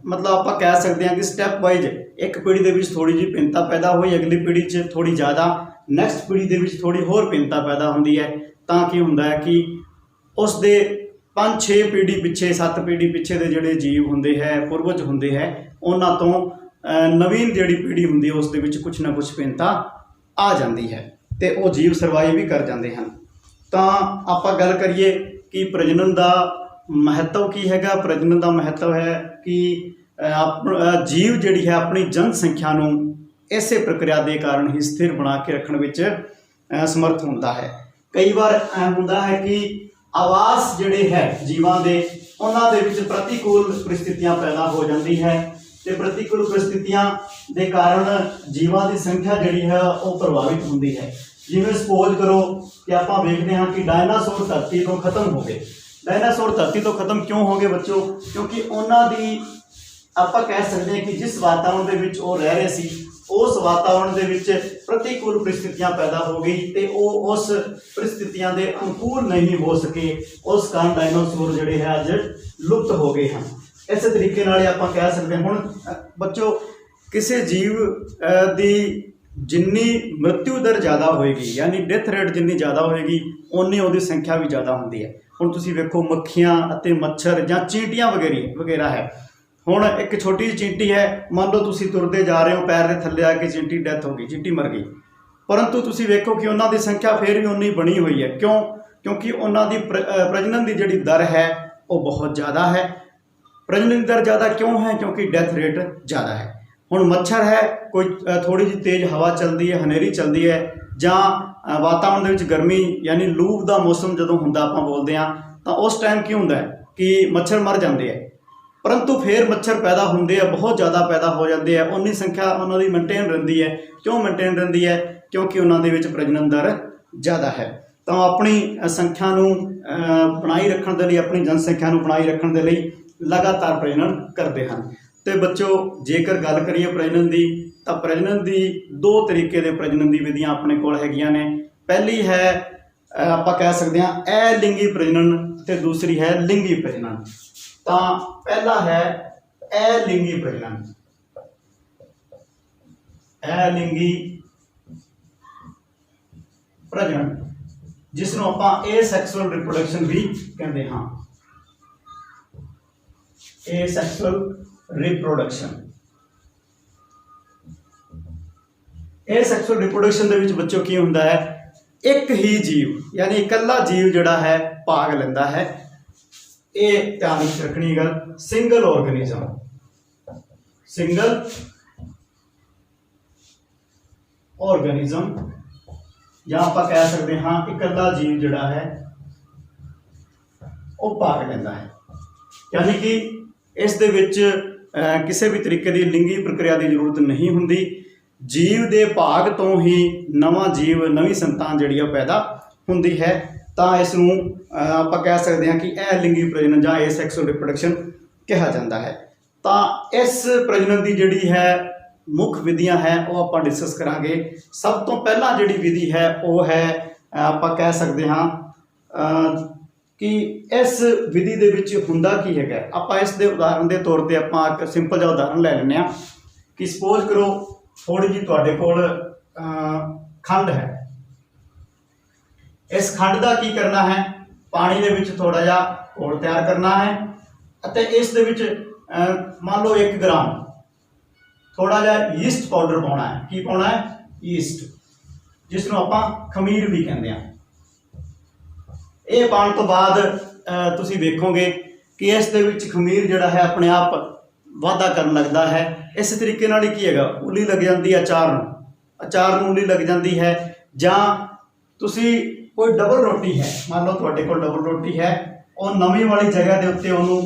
ਮਤਲਬ ਆਪਾਂ ਕਹਿ ਸਕਦੇ ਹਾਂ ਕਿ ਸਟੈਪ ਵਾਈਜ਼ ਇੱਕ ਪੀੜ੍ਹੀ ਦੇ ਵਿੱਚ ਥੋੜ੍ਹੀ ਜਿਹੀ ਭਿੰਨਤਾ ਪੈਦਾ ਹੋਈ, ਅਗਲੀ ਪੀੜ੍ਹੀ 'ਚ ਥੋੜ੍ਹੀ ਜ਼ਿਆਦਾ, ਨੈਕਸਟ ਪੀੜ੍ਹੀ ਦੇ ਵਿੱਚ ਥੋੜ੍ਹੀ ਹੋਰ ਭਿੰਨਤਾ ਪੈਦਾ ਹੁੰਦੀ ਹੈ। ਤਾਂ ਕੀ ਹੁੰਦਾ ਹੈ ਕਿ ਉਸ ਦੇ 5-6 ਪੀੜ੍ਹੀ ਪਿੱਛੇ, 7 ਪੀੜ੍ਹੀ ਪਿੱਛੇ ਦੇ ਜਿਹੜੇ ਜੀਵ ਹੁੰਦੇ ਹੈ, ਪੂਰਵਜ ਹੁੰਦੇ ਹੈ, ਉਹਨਾਂ ਤੋਂ ਨਵੀਨ ਜਿਹੜੀ ਪੀੜ੍ਹੀ ਹੁੰਦੀ ਹੈ ਉਸ ਦੇ ਵਿੱਚ ਕੁਛ ਨਾ ਕੁਛ ਭਿੰਨਤਾ ਆ ਜਾਂਦੀ ਹੈ ਤੇ ਉਹ ਜੀਵ ਸਰਵਾਈਵ ਵੀ ਕਰ ਜਾਂਦੇ ਹਨ। ਤਾਂ ਆਪਾਂ ਗੱਲ ਕਰੀਏ ਕਿ ਪ੍ਰਜਨਨ ਦਾ ਮਹੱਤਵ ਕੀ ਹੈਗਾ। ਪ੍ਰਜਨਨ ਦਾ ਮਹੱਤਵ ਹੈ ਕਿ ਜੀਵ ਜਿਹੜੀ ਹੈ ਆਪਣੀ ਜਨਸੰਖਿਆ ਨੂੰ ਇਸੇ ਪ੍ਰਕਿਰਿਆ ਦੇ ਕਾਰਨ ਹੀ ਸਥਿਰ ਬਣਾ ਕੇ ਰੱਖਣ ਵਿੱਚ ਸਮਰਥ ਹੁੰਦਾ ਹੈ। ਕਈ ਵਾਰ ਹੁੰਦਾ ਹੈ ਕਿ ਆਵਾਸ ਜਿਹੜੇ ਹੈ ਜੀਵਾਂ ਦੇ, ਉਹਨਾਂ ਦੇ ਵਿੱਚ ਪ੍ਰਤੀਕੂਲ ਪਰਿਸਥਿਤੀਆਂ ਪੈਦਾ ਹੋ ਜਾਂਦੀ ਹੈ ਤੇ ਪ੍ਰਤੀਕੂਲ ਪਰਿਸਥਿਤੀਆਂ ਦੇ ਕਾਰਨ ਜੀਵਾਂ ਦੀ ਸੰਖਿਆ ਜਿਹੜੀ ਹੈ ਉਹ ਪ੍ਰਭਾਵਿਤ ਹੁੰਦੀ ਹੈ। ਜਿਵੇਂ ਸਪੋਜ਼ ਕਰੋ ਕਿ ਆਪਾਂ ਵੇਖਦੇ ਹਾਂ ਕਿ ਡਾਇਨਾਸੌਰ ਧਰਤੀ ਤੋਂ ਖਤਮ ਹੋ ਗਏ। ਡਾਇਨਾਸੌਰ ਧਰਤੀ ਤੋਂ ਖਤਮ ਕਿਉਂ ਹੋ ਗਏ ਬੱਚੋ? ਕਿਉਂਕਿ ਉਹਨਾਂ ਦੀ ਆਪਾਂ ਕਹਿ ਸਕਦੇ ਹਾਂ ਕਿ ਜਿਸ ਵਾਤਾਵਰਣ ਦੇ ਵਿੱਚ ਉਹ ਰਹਿ ਰਹੇ ਸੀ, ਉਸ ਵਾਤਾਵਰਣ ਦੇ ਵਿੱਚ ਪ੍ਰਤੀਕੂਲ ਪਰਿਸਥਿਤੀਆਂ ਪੈਦਾ ਹੋ ਗਈ ਤੇ ਉਹ ਉਸ ਪਰਿਸਥਿਤੀਆਂ ਦੇ ਅਨੁਕੂਲ ਨਹੀਂ ਹੋ ਸਕੇ। ਉਸ ਕਾਰਨ ਡਾਇਨਾਸੌਰ ਜਿਹੜੇ ਹੈ ਅੱਜ ਲੁਪਤ ਹੋ ਗਏ ਹਨ। ਇਸੇ ਤਰੀਕੇ ਨਾਲ ਆਪਾਂ ਕਹਿ ਸਕਦੇ ਹਾਂ, ਹੁਣ ਬੱਚੋ ਕਿਸੇ ਜੀਵ ਦੀ ਜਿੰਨੀ ਮ੍ਰਿਤੂ ਦਰ ਜ਼ਿਆਦਾ ਹੋਏਗੀ, ਯਾਨੀ ਡੈਥ ਰੇਟ ਜਿੰਨੀ ਜ਼ਿਆਦਾ ਹੋਏਗੀ, ਉਨੀ ਉਹਦੀ ਸੰਖਿਆ ਵੀ ਜ਼ਿਆਦਾ ਹੁੰਦੀ ਹੈ। ਹੁਣ ਤੁਸੀਂ ਵੇਖੋ ਮੱਖੀਆਂ ਅਤੇ ਮੱਛਰ ਜਾਂ ਚੀਂਟੀਆਂ ਵਗੈਰਾ ਹੈ। ਹੁਣ ਇੱਕ ਛੋਟੀ ਜਿਹੀ ਚੀਂਟੀ ਹੈ, ਮੰਨ ਲਓ ਤੁਸੀਂ ਤੁਰਦੇ ਜਾ ਰਹੇ ਹੋ, ਪੈਰ ਦੇ ਥੱਲੇ ਆ ਕੇ ਚੀਂਟੀ ਡੈਥ ਹੋ ਗਈ, ਚੀਂਟੀ ਮਰ ਗਈ, ਪਰੰਤੂ ਤੁਸੀਂ ਵੇਖੋ ਕਿ ਉਹਨਾਂ ਦੀ ਸੰਖਿਆ ਫਿਰ ਵੀ ਉਨੀ ਬਣੀ ਹੋਈ ਹੈ। ਕਿਉਂ? ਕਿਉਂਕਿ ਉਹਨਾਂ ਦੀ ਪ੍ਰਜਨਨ ਦੀ ਜਿਹੜੀ ਦਰ ਹੈ ਉਹ ਬਹੁਤ ਜ਼ਿਆਦਾ ਹੈ। ਪ੍ਰਜਨਨ ਦਰ ਜ਼ਿਆਦਾ ਕਿਉਂ ਹੈ? ਕਿਉਂਕਿ ਡੈਥ ਰੇਟ ਜ਼ਿਆਦਾ ਹੈ। ਹੁਣ ਮੱਛਰ ਹੈ, ਕੋਈ ਥੋੜੀ ਜਿਹੀ ਤੇਜ਼ ਹਵਾ ਚੱਲਦੀ ਹੈ, ਹਨੇਰੀ ਚੱਲਦੀ ਹੈ, ਜਾਂ ਵਾਤਾਵਰਣ ਦੇ ਵਿੱਚ ਗਰਮੀ ਯਾਨੀ ਲੂ ਦਾ ਮੌਸਮ ਜਦੋਂ ਹੁੰਦਾ ਆਪਾਂ ਬੋਲਦੇ ਹਾਂ, ਤਾਂ ਉਸ ਟਾਈਮ ਕੀ ਹੁੰਦਾ ਹੈ ਕਿ ਮੱਛਰ ਮਰ ਜਾਂਦੇ ਹੈ। ਪਰੰਤੂ ਫਿਰ ਮੱਛਰ ਪੈਦਾ ਹੁੰਦੇ ਆ, ਬਹੁਤ ਜ਼ਿਆਦਾ ਪੈਦਾ ਹੋ ਜਾਂਦੇ ਆ, ਉਨੀ ਸੰਖਿਆ ਉਹਨਾਂ ਦੀ ਮੇਨਟੇਨ ਰਹਿੰਦੀ ਹੈ। ਕਿਉਂ ਮੇਨਟੇਨ ਰਹਿੰਦੀ ਹੈ? ਕਿਉਂਕਿ ਉਹਨਾਂ ਦੇ ਵਿੱਚ ਪ੍ਰਜਨਨ ਦਰ ਜ਼ਿਆਦਾ ਹੈ। ਤਾਂ ਆਪਣੀ ਸੰਖਿਆ ਨੂੰ ਬਣਾਈ ਰੱਖਣ ਦੇ ਲਈ, ਆਪਣੀ ਜਨਸੰਖਿਆ ਨੂੰ ਬਣਾਈ ਰੱਖਣ ਦੇ ਲਈ ਲਗਾਤਾਰ ਪ੍ਰਜਨਨ ਕਰਦੇ ਹਨ। ਤੇ ਬੱਚੋ, ਜੇਕਰ ਗੱਲ ਕਰੀਏ ਪ੍ਰਜਨਨ ਦੀ, ਤਾਂ ਪ੍ਰਜਨਨ ਦੀ ਦੋ ਤਰੀਕੇ ਦੇ ਪ੍ਰਜਨਨ ਦੀ ਵਿਧੀਆਂ ਆਪਣੇ ਕੋਲ ਹੈਗੀਆਂ ਨੇ। ਪਹਿਲੀ ਹੈ ਆਪਾਂ ਕਹਿ ਸਕਦੇ ਹਾਂ ਅਲਿੰਗੀ ਪ੍ਰਜਨਨ ਤੇ ਦੂਸਰੀ ਹੈ ਲਿੰਗੀ ਪ੍ਰਜਨਨ। ਤਾਂ ਪਹਿਲਾ ਹੈ ਅਲਿੰਗੀ ਪ੍ਰਜਨਨ। ਅਲਿੰਗੀ ਪ੍ਰਜਨਨ, ਜਿਸ ਨੂੰ ਆਪਾਂ ਏਸੈਕਸੁਅਲ ਰਿਪਰੋਡਕਸ਼ਨ ਵੀ ਕਹਿੰਦੇ ਹਾਂ। ਏਸੈਕਸੁਅਲ ਰਿਪਰੋਡਕਸ਼ਨ। ਏਸੈਕਸੁਅਲ ਰਿਪਰੋਡਕਸ਼ਨ ਦੇ ਵਿੱਚ ਬੱਚੋ ਕੀ ਹੁੰਦਾ ਹੈ, ਇੱਕ ਹੀ ਜੀਵ ਯਾਨੀ ਇਕੱਲਾ ਜੀਵ ਜਿਹੜਾ ਹੈ ਭਾਗ ਲੈਂਦਾ ਹੈ। ਇਹ ਧਿਆਨ ਵਿੱਚ ਰੱਖਣੀ ਗੱਲ, ਸਿੰਗਲ ਆਰਗੇਨਿਜ਼ਮ, ਸਿੰਗਲ ਆਰਗੇਨਿਜ਼ਮ, ਜਾਂ ਆਪਾਂ ਕਹਿ ਸਕਦੇ ਹਾਂ ਇਕੱਲਾ ਜੀਵ ਜਿਹੜਾ ਹੈ ਉਹ ਭਾਗ ਲੈਂਦਾ ਹੈ। ਯਾਨੀ ਕਿ ਇਸ ਦੇ ਵਿੱਚ ਕਿਸੇ ਵੀ ਤਰੀਕੇ ਦੀ ਲਿੰਗੀ ਪ੍ਰਕਿਰਿਆ ਦੀ ਜ਼ਰੂਰਤ ਨਹੀਂ ਹੁੰਦੀ। ਜੀਵ ਦੇ ਭਾਗ ਤੋਂ ਹੀ ਨਵਾਂ ਜੀਵ, ਨਵੀਂ ਸੰਤਾਨ ਜਿਹੜੀ ਆ ਪੈਦਾ ਹੁੰਦੀ ਹੈ। ਤਾਂ ਇਸ ਨੂੰ ਆਪਾਂ ਕਹਿ ਸਕਦੇ ਹਾਂ ਕਿ ਅਲਿੰਗੀ ਪ੍ਰਜਨਨ ਜਾਂ ਏਸੈਕਸੁਅਲ ਰਿਪਰੋਡਕਸ਼ਨ ਕਿਹਾ ਜਾਂਦਾ ਹੈ। ਤਾਂ ਇਸ ਪ੍ਰਜਨਨ ਦੀ ਜਿਹੜੀ ਹੈ ਮੁੱਖ ਵਿਧੀਆਂ ਹੈ ਉਹ ਆਪਾਂ ਡਿਸਕਸ ਕਰਾਂਗੇ। ਸਭ ਤੋਂ ਪਹਿਲਾਂ ਜਿਹੜੀ ਵਿਧੀ ਹੈ ਉਹ ਹੈ ਆਪਾਂ ਕਹਿ ਸਕਦੇ ਹਾਂ ਕਿ ਇਸ ਵਿਧੀ ਦੇ ਵਿੱਚ ਹੁੰਦਾ ਕੀ ਹੈਗਾ। ਆਪਾਂ ਇਸ ਦੇ ਉਦਾਹਰਨ ਦੇ ਤੌਰ ਤੇ ਆਪਾਂ ਇੱਕ ਸਿੰਪਲ ਜਿਹਾ ਉਦਾਹਰਨ ਲੈ ਲੈਂਦੇ ਹਾਂ ਕਿ ਸਪੋਜ਼ ਕਰੋ ਥੋੜੀ ਜਿਹੀ ਤੁਹਾਡੇ ਕੋਲ ਖੰਡ ਹੈ। ਇਸ ਖੰਡ ਦਾ ਕੀ ਕਰਨਾ ਹੈ, ਪਾਣੀ ਦੇ ਵਿੱਚ ਥੋੜਾ ਜਿਹਾ ਘੋਲ ਤਿਆਰ ਕਰਨਾ ਹੈ ਅਤੇ ਇਸ ਦੇ ਵਿੱਚ मान लो 1 ग्राम थोड़ा जिहा ईस्ट पाउडर पाउणा है। की पाउणा है? ईस्ट, जिसनों आपां खमीर भी कहते हैं। ये पाने तो बाद तुसीं वेखोगे कि इस दे विच खमीर जिहड़ा है अपने आप वाधा करन लगदा है। इस तरीके नाल ही की हैगा उल्ली लग जाती है अचार नूं उल्ली लग जाती है। जां तुसीं कोई डबल रोटी है, मान लो तुहाडे कोल डबल रोटी है, और नवीं वाली जगह के उत्ते उहनूं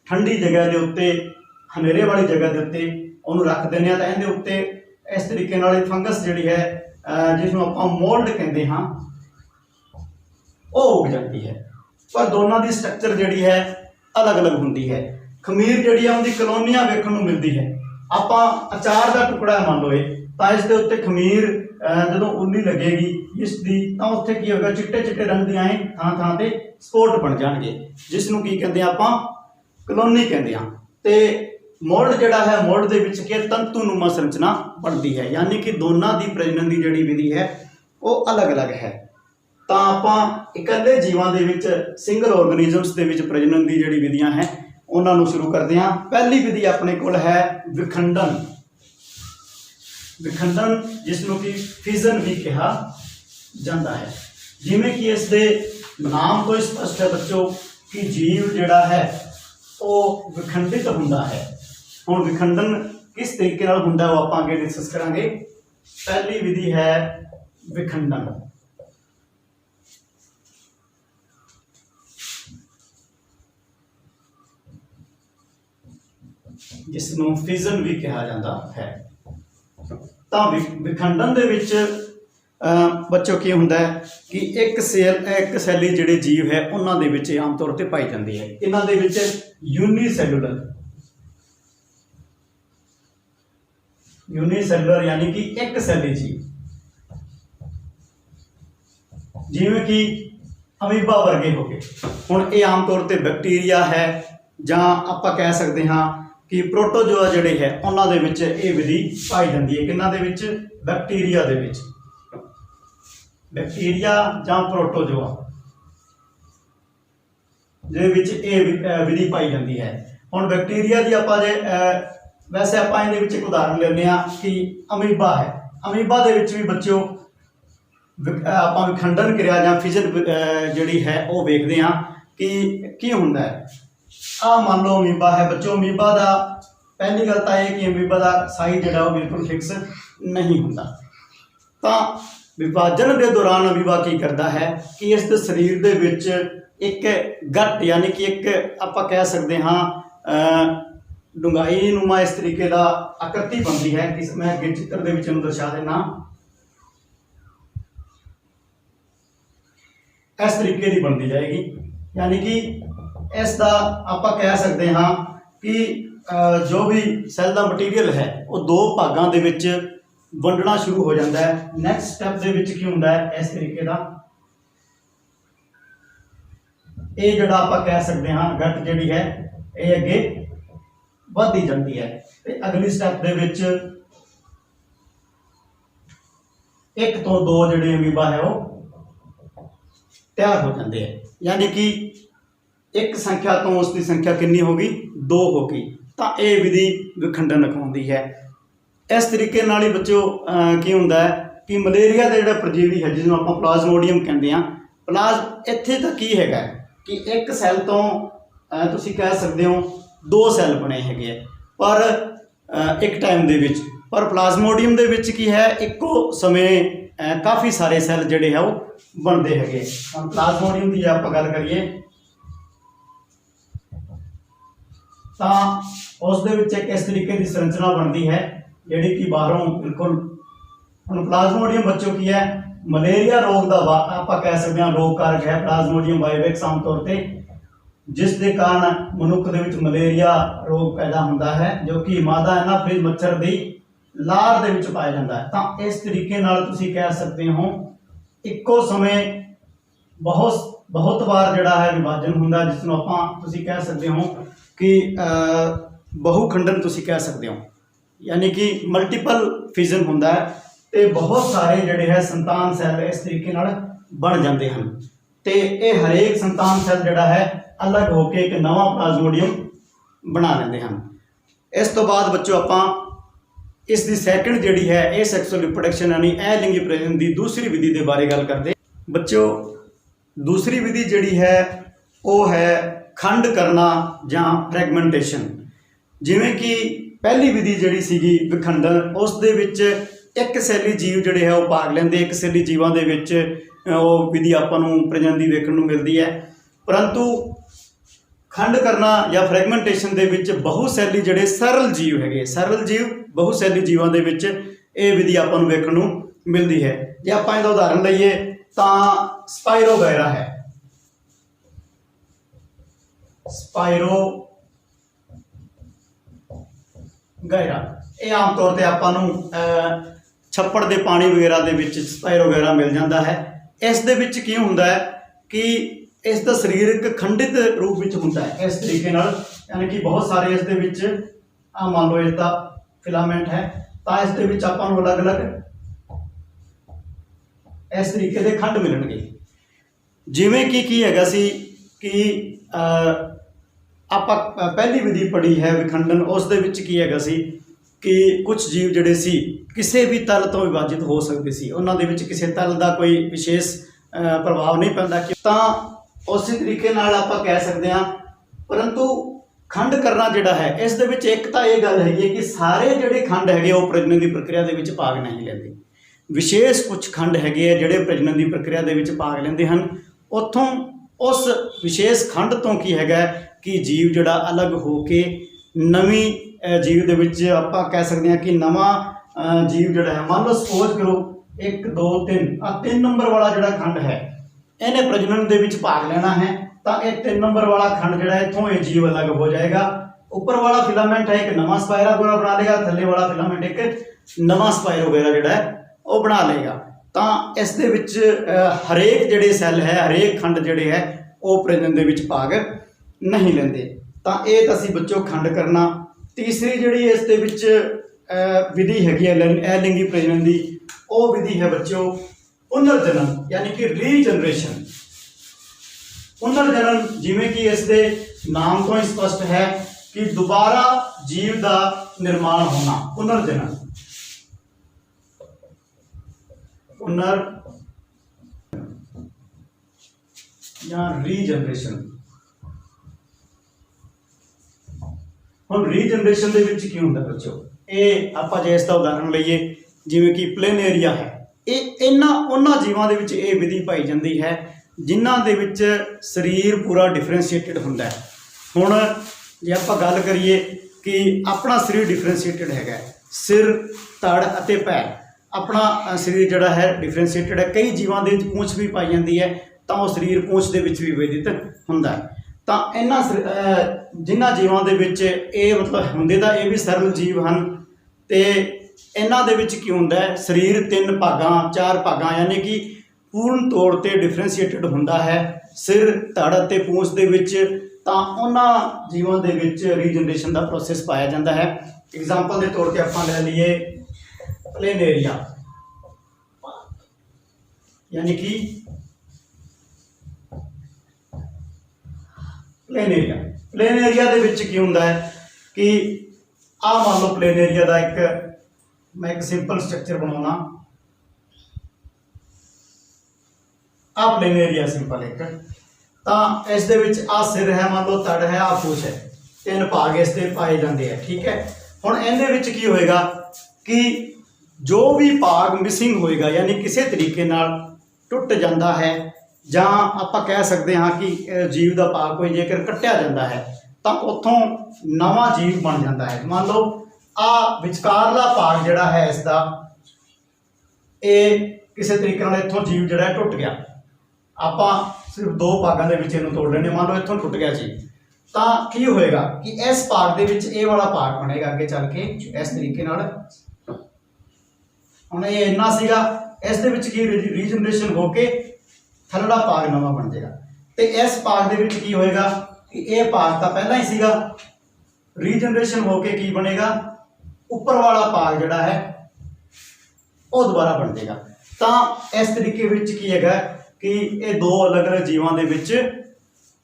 ठंडी जगह के उत्ते हनेरे वाली जगह के उत्ते उहनूं रख दिंदे आ, तां इहदे उत्ते इस तरीके नाल फंगस जिहड़ी है जिसनों आपां मोल्ड कहते हाँ वो उग जाती है। पर दोनों की स्ट्रक्चर जिहड़ी है अलग अलग होंदी है। खमीर जिहड़ी है उनकी कलोनियां वेखण नूं मिलदी है। आपां अचार का टुकड़ा मान लो तो इस दे उत्ते खमीर जदों उल्ली लगेगी इसकी तो उत्थे की होगा चिट्टे चिट्टे रंग दी आए थां थां ते स्पोर्ट बन जाणगे, जिसनूं की कहते हैं आपां कलोनी कहते हैं। ते मोल्ड जिहड़ा है मोल्ड दे विच की तंतुनुमा संरचना बनती है, यानी कि दोनों की प्रजनन की जिहड़ी विधि है वो अलग अलग है। तो आपां इकल्ले जीवां दे विच सिंगल ऑर्गेनिजम्स दे विच प्रजनन की जिहड़ी विधियां है उन्होंने शुरू करते हैं। पहली विधि अपने कोल है विखंडन। विखंडन जिसनों कि फिजन भी कहा जाता है। जिमें कि इस दे नाम तो स्पष्ट है बच्चों कि जीव जिहड़ा है वो विखंडित हुंदा है। हुण विखंडन किस तरीके नाल हुंदा वो आपां अगे डिस्कस करांगे। पहली विधि है विखंडन। जिसनों फिजन भी कहा जाता है। तो विखंडन दे विच बच्चों की हुंदा है कि एक सैली जिहड़े जीव है उन्हां दे विच आम तौर पर पाई जाती है। इन्हां दे विच यूनीसैलुलर यानी कि एक सैली जीव, जिवें कि अमीबा वर्गे हो गए। हुण ये आम तौर पर बैक्टीरिया है जां आपां कह सकते हाँ कि प्रोटोजोआ जिहड़े है उन्हां दे विच ये विधि पाई जाती है। किन्हां दे विच? बैक्टीरिया दे विच। बैक्टीरिया जां प्रोटोजोआ दे विच ये विधि पाई जाती है। हुण बैक्टीरिया की आपां जे वैसे आपां इहदे विच एक उदाहरण लेने कि अमीबा है। अमीबा दे विच भी बच्चों आपां विखंडन क्रिया जां फिजन जिहड़ी है वो वेखदे हां कि की हुंदा है। आ मान लो अमीबा है बच्चों। अमीबा का पहली गल तो यह कि अमीबा का साइज जो है बिल्कुल फिक्स नहीं होता। तो विभाजन के दौरान अमीबा की करता है कि इस शरीर के विच एक गट यानी कि एक आप कह सकते हाँ डूंगाई नुमा इस तरीके का आकृति बनती है कि मैं अगे चित्र के विच दर्शा देना। इस तरीके की बनती जाएगी, यानी कि इसका आप कह सकते हाँ कि जो भी सैल का मटीरियल है वो दो भागों के विच वंडना शुरू हो जाता है। नैक्सट स्टैप के विच की होंदा है इस तरीके का ये जिहड़ा आप कह सकते हाँ गट जिहड़ी है ये अगे बढ़ती जाती है। ते अगली स्टैप के विच एक तो दो जिहड़े अमीबा है वो तैयार हो जाते हैं, यानी कि एक संख्या तो उसकी संख्या कितनी होगी? 2 होगी। तो यह विधि विखंडन कहलाती है। इस तरीके नाल ही बच्चों की होंदा है कि मलेरिया का जिहड़ा परजीवी है जिसनों आप प्लाज्मोडियम कहते हैं। प्लाज इत्थे तक की हैगा कि एक सैल तो तुसीं कह सकते हो 2 सैल बने हैगे पर एक टाइम दे विच। पर प्लाज्मोडियम दे विच की है एको समय काफ़ी सारे सैल जिहड़े है वो बनते हैगे। प्लाज्मोडियम की आप गल करिए तो उस दे विच एक इस तरीके की संरचना बनती है जिहड़ी कि बाहरों बिल्कुल। हुण प्लाज्मोडियम बच्चों की है मलेरिया रोग का आप कह सकते हैं रोग कारक है प्लाज्मोडियम वाइवेक्स आम तौर पर, जिस दे कारण मनुख दे विच मलेरिया रोग पैदा होता है जो कि मादा एनाफिलिस मच्छर की लार दे विच पाया जाता है। तो इस तरीके नाल तुसीं कह सकते हो इक्को समय बहुत बार जिहड़ा है विभाजन होंदा जिसनों आपां तुसीं कह सकते हो कि बहुखंडन तुसीं कह सकते हो, यानी कि मल्टीपल फिजन होंदा है तो बहुत सारे जिहड़े है संतान सैल इस तरीके नाल बन जाते हैं। तो ये हरेक संतान सैल जिहड़ा है अलग होकर एक नवा प्लाज्मोडियम ਬਣਾ ਲੈਂਦੇ ਹਨ। ਇਸ ਤੋਂ ਬਾਅਦ ਬੱਚੋ ਆਪਾਂ ਇਸ ਦੀ ਸੈਕੰਡ ਜਿਹੜੀ ਹੈ ਇਹ ਸੈਕਸੁਅਲ ਰਿਪਰੋਡਕਸ਼ਨ यानी अलिंगी प्रजनन ਦੀ ਦੂਸਰੀ ਵਿਧੀ ਦੇ ਬਾਰੇ ਗੱਲ ਕਰਦੇ। ਬੱਚੋ ਦੂਸਰੀ ਵਿਧੀ ਜਿਹੜੀ ਹੈ ਉਹ ਹੈ ਖੰਡ ਕਰਨਾ ਜਾਂ ਫ੍ਰੈਗਮੈਂਟੇਸ਼ਨ। ਜਿਵੇਂ ਕਿ ਪਹਿਲੀ ਵਿਧੀ ਜਿਹੜੀ ਸੀਗੀ ਵਿਖੰਡਨ, ਉਸ ਦੇ ਵਿੱਚ ਇੱਕ ਸੈਲੀ ਜੀਵ ਜਿਹੜੇ ਹੈ ਉਹ ਭਾਗ ਲੈਂਦੇ, ਇੱਕ ਸੈਲੀ ਜੀਵਾਂ ਦੇ ਵਿੱਚ ਉਹ ਵਿਧੀ ਆਪਾਂ ਨੂੰ ਪ੍ਰਜਨਨ ਦੀ ਵੇਖਣ ਨੂੰ ਮਿਲਦੀ ਹੈ। ਪਰੰਤੂ ਖੰਡ ਕਰਨਾ ਜਾਂ ਫ੍ਰੈਗਮੈਂਟੇਸ਼ਨ ਦੇ ਵਿੱਚ ਬਹੁਸੈਲੀ ਜਿਹੜੇ ਸਰਲ ਜੀਵ ਹੈਗੇ, ਸਰਲ ਜੀਵ ਬਹੁਸੈਲੀ ਜੀਵਾਂ ਦੇ ਵਿੱਚ ਇਹ ਵਿਧੀ ਆਪਾਂ ਨੂੰ ਵੇਖਣ ਨੂੰ ਮਿਲਦੀ ਹੈ। ਜੇ ਆਪਾਂ ਇਹਦਾ ਉਦਾਹਰਨ ਲਈਏ ਤਾਂ ਸਪਾਇਰੋਗਾਇਰਾ ਹੈ। ਸਪਾਇਰੋਗਾਇਰਾ ਇਹ ਆਮ ਤੌਰ ਤੇ ਆਪਾਂ ਨੂੰ ਛੱਪੜ ਦੇ ਪਾਣੀ ਵਗੈਰਾ ਦੇ ਵਿੱਚ ਸਪਾਇਰੋਗਾਇਰਾ ਮਿਲ ਜਾਂਦਾ ਹੈ। ਇਸ ਦੇ ਵਿੱਚ ਕੀ ਹੁੰਦਾ ਹੈ ਕਿ ਇਸ ਦਾ ਸਰੀਰ ਇੱਕ ਖੰਡਿਤ ਰੂਪ ਵਿੱਚ ਹੁੰਦਾ ਹੈ ਇਸ ਤਰੀਕੇ ਨਾਲ, ਯਾਨੀ ਕਿ ਬਹੁਤ ਸਾਰੇ ਇਸ ਦੇ ਵਿੱਚ ਮੰਨ ਲਓ ਇਸ ਦਾ ਫਿਲਾਮੈਂਟ ਹੈ ਤਾਂ ਇਸ ਦੇ ਵਿੱਚ ਆਪਾਂ ਨੂੰ ਅਲੱਗ-ਅਲੱਗ ਇਸ ਤਰੀਕੇ ਦੇ ਖੰਡ ਮਿਲਣਗੇ। ਜਿਵੇਂ ਕਿ ਕੀ ਹੈਗਾ ਸੀ ਕਿ ਆਪਾਂ ਪਹਿਲੀ ਵਿਧੀ ਪੜ੍ਹੀ ਹੈ ਵਿਖੰਡਨ, ਉਸ ਦੇ ਵਿੱਚ ਕੀ ਹੈਗਾ ਸੀ ਕਿ ਕੁਝ ਜੀਵ ਜਿਹੜੇ ਸੀ ਕਿਸੇ ਵੀ ਤਲ ਤੋਂ ਵਿਭਾਜਿਤ ਹੋ ਸਕਦੇ ਸੀ, ਉਹਨਾਂ ਦੇ ਵਿੱਚ ਕਿਸੇ ਤਲ ਦਾ ਕੋਈ ਵਿਸ਼ੇਸ਼ ਪ੍ਰਭਾਵ ਨਹੀਂ ਪੈਂਦਾ ਕਿ ਤਾਂ ਉਸੇ ਤਰੀਕੇ ਨਾਲ ਆਪਾਂ ਕਹਿ ਸਕਦੇ ਹਾਂ। ਪਰੰਤੂ ਖੰਡ ਕਰਨਾ ਜਿਹੜਾ ਹੈ ਇਸ ਦੇ ਵਿੱਚ ਇੱਕ ਤਾਂ ਇਹ ਗੱਲ ਹੈਗੀ ਹੈ ਕਿ ਸਾਰੇ ਜਿਹੜੇ ਖੰਡ ਹੈਗੇ ਉਹ ਪ੍ਰਜਨਨ ਦੀ ਪ੍ਰਕਿਰਿਆ ਦੇ ਵਿੱਚ ਭਾਗ ਨਹੀਂ ਲੈਂਦੇ। ਵਿਸ਼ੇਸ਼ ਕੁਝ ਖੰਡ ਹੈਗੇ ਆ ਜਿਹੜੇ ਪ੍ਰਜਨਨ ਦੀ ਪ੍ਰਕਿਰਿਆ ਦੇ ਵਿੱਚ ਭਾਗ ਲੈਂਦੇ ਹਨ। ਉੱਥੋਂ ਉਸ ਵਿਸ਼ੇਸ਼ ਖੰਡ ਤੋਂ ਕੀ ਹੈਗਾ ਕਿ ਜੀਵ ਜਿਹੜਾ ਅਲੱਗ ਹੋ ਕੇ ਨਵੀਂ ਜੀਵ ਦੇ ਵਿੱਚ ਆਪਾਂ ਕਹਿ ਸਕਦੇ ਹਾਂ ਕਿ ਨਵਾਂ ਜੀਵ ਜਿਹੜਾ ਹੈ, ਮੰਨ ਲਓ ਸਪੋਜ਼ ਕਰੋ 1 2 3 ਆ 3 ਨੰਬਰ ਵਾਲਾ ਜਿਹੜਾ ਖੰਡ ਹੈ ਇਹਨੇ ਪ੍ਰਜਨਨ ਦੇ ਵਿੱਚ ਭਾਗ ਲੈਣਾ ਹੈ ਤਾਂ ਇਹ 3 ਨੰਬਰ ਵਾਲਾ ਖੰਡ ਜਿਹੜਾ ਇੱਥੋਂ ਇਹ ਜੀਵ ਅਲੱਗ ਹੋ ਜਾਏਗਾ। ਉੱਪਰ ਵਾਲਾ ਫਿਲਾਮੈਂਟ ਹੈ ਇੱਕ ਨਵਾਂ ਸਪਾਇਰੋਗਾਇਰਾ ਬਣਾ ਲੇਗਾ, ਥੱਲੇ ਵਾਲਾ ਫਿਲਾਮੈਂਟ ਇੱਕ ਨਵਾਂ ਸਪਾਇਰੋਗਾਇਰਾ ਜਿਹੜਾ ਹੈ ਉਹ ਬਣਾ ਲੇਗਾ। ਤਾਂ ਇਸ ਦੇ ਵਿੱਚ ਹਰੇਕ ਜਿਹੜੇ ਸੈੱਲ ਹੈ, ਹਰੇਕ ਖੰਡ ਜਿਹੜੇ ਹੈ ਉਹ ਪ੍ਰਜਨਨ ਦੇ ਵਿੱਚ ਭਾਗ ਨਹੀਂ ਲੈਂਦੇ। ਤਾਂ ਇਹ ਤਾਂ ਸੀ ਬੱਚੋ ਖੰਡ ਕਰਨਾ। ਤੀਸਰੀ ਜਿਹੜੀ ਇਸ ਦੇ ਵਿੱਚ ਵਿਧੀ ਹੈਗੀ ਹੈ ਅਲਿੰਗੀ ਪ੍ਰਜਨਨ ਦੀ, ਉਹ ਵਿਧੀ ਹੈ ਬੱਚੋ ਪੁਨਰ ਜਨਨ यानी कि रीजनरेशन। पुनर जनन जिमें कि इस दे नाम तो ही स्पष्ट है कि दोबारा जीव का निर्माण होना, पुनर्जनन पुनर या रीजनरेशन। ਹੁਣ ਰੀਜਨਰੇਸ਼ਨ ਦੇ ਵਿੱਚ ਕੀ ਹੁੰਦਾ ਬੱਚੋ, ਇਹ ਆਪਾਂ ਜੇ ਇਸ ਦਾ ਉਦਾਹਰਨ ਲਈਏ ਜਿਵੇਂ ਕਿ ਪਲੇਨੇਰੀਆ ਹੈ, ਇਹ ਉਹਨਾਂ ਜੀਵਾਂ ਦੇ ਵਿੱਚ ਇਹ ਵਿਧੀ ਪਾਈ ਜਾਂਦੀ ਹੈ ਜਿਨ੍ਹਾਂ ਦੇ ਵਿੱਚ ਸਰੀਰ ਪੂਰਾ ਡਿਫਰੈਂਸ਼ੀਏਟਡ ਹੁੰਦਾ ਹੈ। ਹੁਣ ਜੇ ਆਪਾਂ ਗੱਲ ਕਰੀਏ ਕਿ ਆਪਣਾ ਸਰੀਰ ਡਿਫਰੈਂਸ਼ੀਏਟਡ ਹੈਗਾ, ਸਿਰ ਧੜ ਅਤੇ ਪੈਰ, ਆਪਣਾ ਸਰੀਰ ਜਿਹੜਾ ਹੈ ਡਿਫਰੈਂਸ਼ੀਏਟਡ ਹੈ। ਕਈ ਜੀਵਾਂ ਦੇ ਵਿੱਚ ਪੂੰਛ ਵੀ ਪਾਈ ਜਾਂਦੀ ਹੈ ਤਾਂ ਉਹ ਸਰੀਰ ਪੂੰਛ ਦੇ ਵਿੱਚ ਵੀ ਵਿਭੇਦਿਤ ਹੁੰਦਾ ਹੈ। ਤਾਂ ਇਹਨਾਂ ਜਿਨ੍ਹਾਂ ਜੀਵਾਂ ਦੇ ਵਿੱਚ ਇਹ ਮਤਲਬ ਹੁੰਦੇ ਤਾਂ ਇਹ ਵੀ ਸਰਲ ਜੀਵ ਹਨ ਤੇ ਇਹਨਾਂ ਦੇ ਵਿੱਚ ਕੀ ਹੁੰਦਾ ਹੈ, ਸਰੀਰ 3 ਭਾਗਾਂ 4 ਭਾਗਾਂ यानी कि ਪੂਰਨ ਤੌਰ ਤੇ ਡਿਫਰੈਂਸ਼ੀਏਟਡ ਹੁੰਦਾ ਹੈ ਸਿਰ ਧੜ ਅਤੇ ਪੂੰਛ ਦੇ ਵਿੱਚ। ਤਾਂ ਉਹਨਾਂ ਜੀਵਾਂ ਦੇ ਵਿੱਚ ਰੀਜਨਰੇਸ਼ਨ ਦਾ ਪ੍ਰੋਸੈਸ ਪਾਇਆ ਜਾਂਦਾ ਹੈ। ਐਗਜ਼ਾਮਪਲ ਦੇ ਤੌਰ ਤੇ ਆਪਾਂ ਲੈ ਲਈਏ ਪਲੇਨੇਰੀਆ यानी कि ਪਲੇਨੇਰੀਆ ਦੇ ਵਿੱਚ ਕੀ ਹੁੰਦਾ ਹੈ ਕਿ ਆਹ ਮੰਨ ਲਓ ਪਲੇਨੇਰੀਆ ਦਾ ਮੈਂ ਇੱਕ ਸਿੰਪਲ ਸਟਰਕਚਰ ਬਣਾਉਣਾ। ਆਹ ਪਲੇਨੇਰੀਆ ਸਿੰਪਲ ਇੱਕ, ਤਾਂ ਇਸ ਦੇ ਵਿੱਚ ਆਹ ਸਿਰ ਹੈ, ਮੰਨ ਲਓ ਧੜ ਹੈ, ਆਹ ਪੂਛ ਹੈ, 3 ਭਾਗ ਇਸ ਦੇ ਪਾਏ ਜਾਂਦੇ ਆ। ਠੀਕ ਹੈ, ਹੁਣ ਇਹਦੇ ਵਿੱਚ ਕੀ ਹੋਏਗਾ ਕਿ ਜੋ ਵੀ ਭਾਗ ਮਿਸਿੰਗ ਹੋਏਗਾ यानी ਕਿਸੇ ਤਰੀਕੇ ਨਾਲ ਟੁੱਟ ਜਾਂਦਾ ਹੈ ਜਾਂ ਆਪਾਂ ਕਹਿ ਸਕਦੇ ਹਾਂ ਕਿ ਜੀਵ ਦਾ ਭਾਗ ਕੋਈ ਜੇਕਰ ਕੱਟਿਆ ਜਾਂਦਾ ਹੈ ਤਾਂ ਉੱਥੋਂ ਨਵਾਂ ਜੀਵ ਬਣ ਜਾਂਦਾ ਹੈ। ਮੰਨ ਲਓ ਆ ਵਿਚਕਾਰਲਾ ਭਾਗ ਜਿਹੜਾ ਹੈ ਇਸ ਦਾ, ਇਹ ਕਿਸੇ ਤਰੀਕੇ ਨਾਲ ਇੱਥੋਂ ਜੀਵ ਜਿਹੜਾ ਟੁੱਟ ਗਿਆ। ਆਪਾਂ ਸਿਰਫ 2 ਭਾਗਾਂ ਦੇ ਵਿੱਚ ਇਹਨੂੰ ਤੋੜ ਲੈਣੇ। ਮੰਨ ਲਓ ਇੱਥੋਂ ਟੁੱਟ ਗਿਆ ਜੀ, ਤਾਂ ਕੀ ਹੋਏਗਾ ਕਿ ਇਸ ਭਾਗ ਦੇ ਵਿੱਚ ਇਹ ਵਾਲਾ ਭਾਗ ਬਣੇਗਾ ਅੱਗੇ ਚੱਲ ਕੇ ਇਸ ਤਰੀਕੇ ਨਾਲ। ਹੁਣ ਇਹ ਇੰਨਾ ਸੀਗਾ, ਇਸ ਦੇ ਵਿੱਚ ਕੀ ਰੀਜਨਰੇਸ਼ਨ ਹੋ ਕੇ ਥੱਲੜਾ ਭਾਗ ਨਵਾਂ ਬਣ ਜਾਏਗਾ ਤੇ ਇਸ ਭਾਗ ਦੇ ਵਿੱਚ ਕੀ ਹੋਏਗਾ ਕਿ ਇਹ ਭਾਗ ਤਾਂ ਪਹਿਲਾਂ ਹੀ ਸੀਗਾ, ਰੀਜਨਰੇਸ਼ਨ ਹੋ ਕੇ ਕੀ ਬਣੇਗਾ, ਉੱਪਰ ਵਾਲਾ ਭਾਗ ਜਿਹੜਾ ਹੈ ਉਹ ਦੁਬਾਰਾ ਬਣ ਜਾਏਗਾ। ਤਾਂ ਇਸ ਤਰੀਕੇ ਵਿੱਚ ਕੀ ਹੈਗਾ ਕਿ ਇਹ 2 ਅਲੱਗ-ਅਲੱਗ ਜੀਵਾਂ ਦੇ ਵਿੱਚ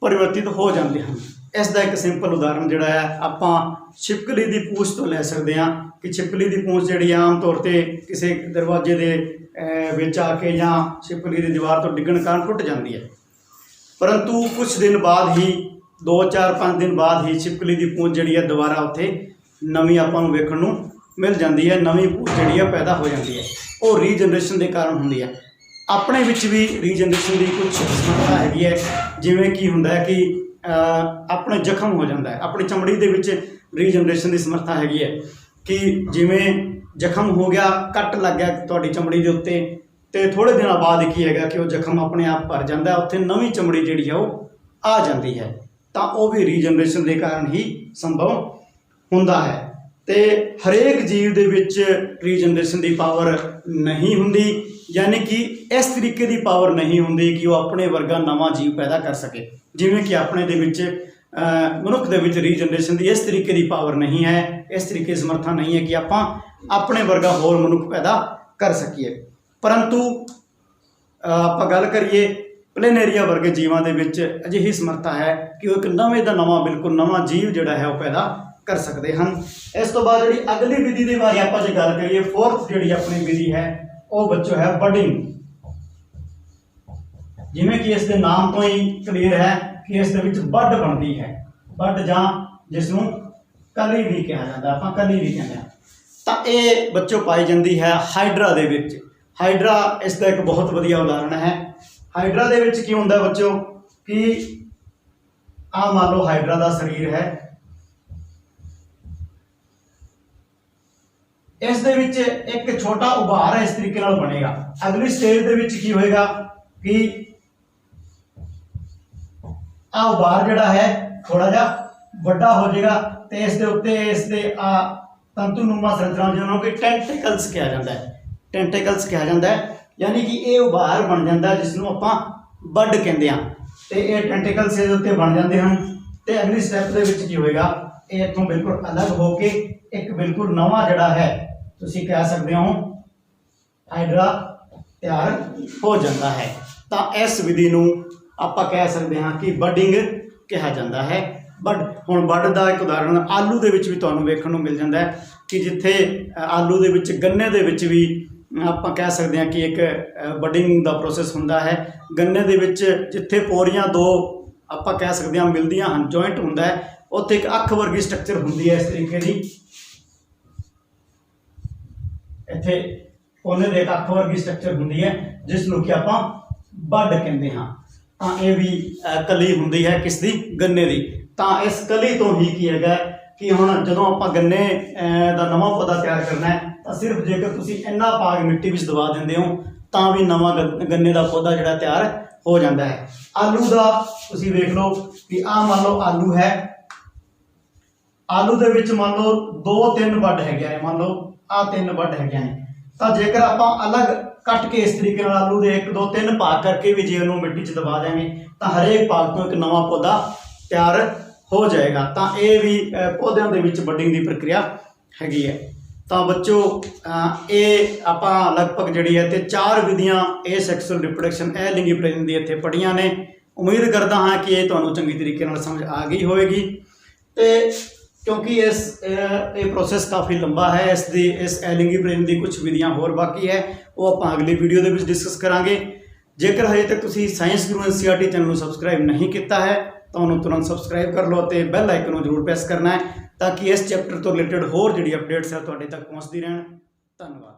ਪਰਿਵਰਤਿਤ ਹੋ ਜਾਂਦੇ ਹਨ। इस दा एक सिंपल उदाहरण जिहड़ा है आपां छिपकली की पूंछ तो लै सकते हैं कि छिपकली की पूंछ जिहड़ी आम तौर पर किसी दरवाजे के विच आके या छिपकली की दीवार तो डिगण कारण टुट जाती है, परंतु कुछ दिन बाद ही 2-4-5 दिन बाद ही छिपकली की पूंछ जिहड़ी है दोबारा उत्थे नवीं आपां नूं वेखण नूं मिल जाती है, नवीं पूंछ जिहड़ी है पैदा हो जाती है। वो रीजनरेशन के कारण होंदी है। अपने विच भी रीजनरेशन की कुछ समस्या हैगी है, जिवें कि हुंदा है कि अपने जख्म हो जाता है, अपनी चमड़ी के विच रीजनरेशन की समर्था हैगी है कि जिवें जख्म हो गया, कट लग गया तुहाडी चमड़ी के उत्ते, तो थोड़े दिनों बाद की है कि वो जख्म अपने आप भर जाता है, उत्थे नवीं चमड़ी जिहड़ी है वो आ जाती है, तो वह भी रीजनरेशन के कारण ही संभव हुंदा है। तो हरेक जीव दे विच रीजनरेशन की पावर नहीं हुंदी, यानी कि इस तरीके की पावर नहीं हुंदी कि वो अपने वर्गा नवा जीव पैदा कर सके। जिवें कि अपने दे विच मनुख दे विच रीजनरेशन की इस तरीके की पावर नहीं है, इस तरीके की समर्था नहीं है कि आपां अपने वर्गा होर मनुख पैदा कर सकीए। परंतु आपां गल करिए प्लेनेरिया वर्गे जीवां दे विच अजिही समर्था है कि वो एक नवे दा नवा बिल्कुल नवा जीव जिहड़ा है वो पैदा कर सकते हैं। इस तो बाद जिहड़ी अगली विधि के बारे आपां जे गल करिए, फोर्थ जिहड़ी अपनी विधि है वो बच्चों है बडिंग। जिवें कि इसके नाम तो ही क्लीयर है कि इस दे विच बड बनती है, बड जां जिसनूं कली भी कहा जाता है, आपां कली भी कहते हैं, तो ये बच्चों पाई जाती है हाइड्रा दे विच। हाइड्रा इसका एक बहुत वधिया उदाहरण है। हाइड्रा दे विच की हुंदा बच्चों कि आ मान लो हाइड्रा का शरीर है, इस दे विच एक छोटा उभार है इस तरीके नाल बनेगा। अगली स्टेज दे विच की होएगा कि आ उभार जिहड़ा है थोड़ा जा वड्डा हो जाएगा, तो इस दे उत्ते इस दे आ तंतुनुमा संरचना जिन्हों कि टेंटिकल्स कहा जाता है, टेंटिकल्स कहा जाता है, यानी कि ये उभार बन जाता है जिसनों आपां बड कहते हैं। तो ये टेंटिकल्स इहदे उत्ते बन जाते हैं। तो अगली स्टैप दे विच की होएगा, ये इत्थों बिल्कुल अलग होके एक बिल्कुल नवा जिहड़ा है तुसीं कह सकते हो हाइड्रा तैयार हो जाता है। तो इस विधि नूं आपां कह सकते हैं कि बडिंग कहा जाता है। बड हुण बड का एक उदाहरण आलू दे विच भी तुहानूं वेखण नूं मिल जाता है कि जिथे आलू दे विच गन्ने दे विच भी आपां कह सकते हैं कि एक बडिंग का प्रोसैस हुंदा है। गन्ने दे विच जिथे पोरियां दो आपां कह सकते हैं मिलदियां हन, जॉइंट हुंदा है, उत्थे एक अख वर्गी स्ट्रक्चर हुंदी है इस तरीके की, इत्थे कोने दे एक अख वर्गी स्ट्रक्चर हुंदी है जिसनूं कि आपां बड कहते हैं। तो ये भी कली हुंदी है किसदी, गन्ने की। तो इस कली तो ही की है कि हुण जदों आपां गन्ने का नवा पौधा तैयार करना है तो सिर्फ जेकर तुसीं इन्ना भाग मिट्टी विच दबा दिंदे हो तो भी नवा गन्ने का पौधा जिहड़ा तैयार हो जाता है। आलू का तुसीं वेख लो कि आ मान लो आलू है, आलू दे विच मान लो 2-3 बड है, मान लो आ 3 बड है, तो जेकर आपां अलग कट के इस तरीके आलू के 1-2-3 भाग करके भी जे उन्होंने मिट्टी च दबा देंगे तो हरेक भाग तो एक नवा पौधा तैयार हो जाएगा। तो ये भी पौधों के बडिंग की प्रक्रिया हैगी है। तो बच्चों ये आपां लगभग जिहड़ी है ते 4 विधियां ए सैक्सुअल रिप्रोडक्शन ए लिंगी प्रजनन दी इत्थे पढ़ियां ने। उम्मीद करता हाँ कि ये तुहानूं चंगी तरीके नाल समझ आ गई होएगी। तो क्योंकि इस प्रोसैस काफ़ी लंबा है, इस लिंगी प्रजनन की कुछ विधियां होर बाकी है, वो आपां अगली वीडियो दे विच डिस्कस करांगे। जेकर हजे तक तुसीं साइंस गुरु NCERT चैनल को सबसक्राइब नहीं किया है तो उन्होंने तुरंत सबसक्राइब कर लो, तो बैल आइकन को जरूर प्रेस करना है ताकि इस चैप्टर तो रिलेटेड होर जिहड़ी अपडेट्स है तुहाडे तक पहुँचती रहन। धन्यवाद।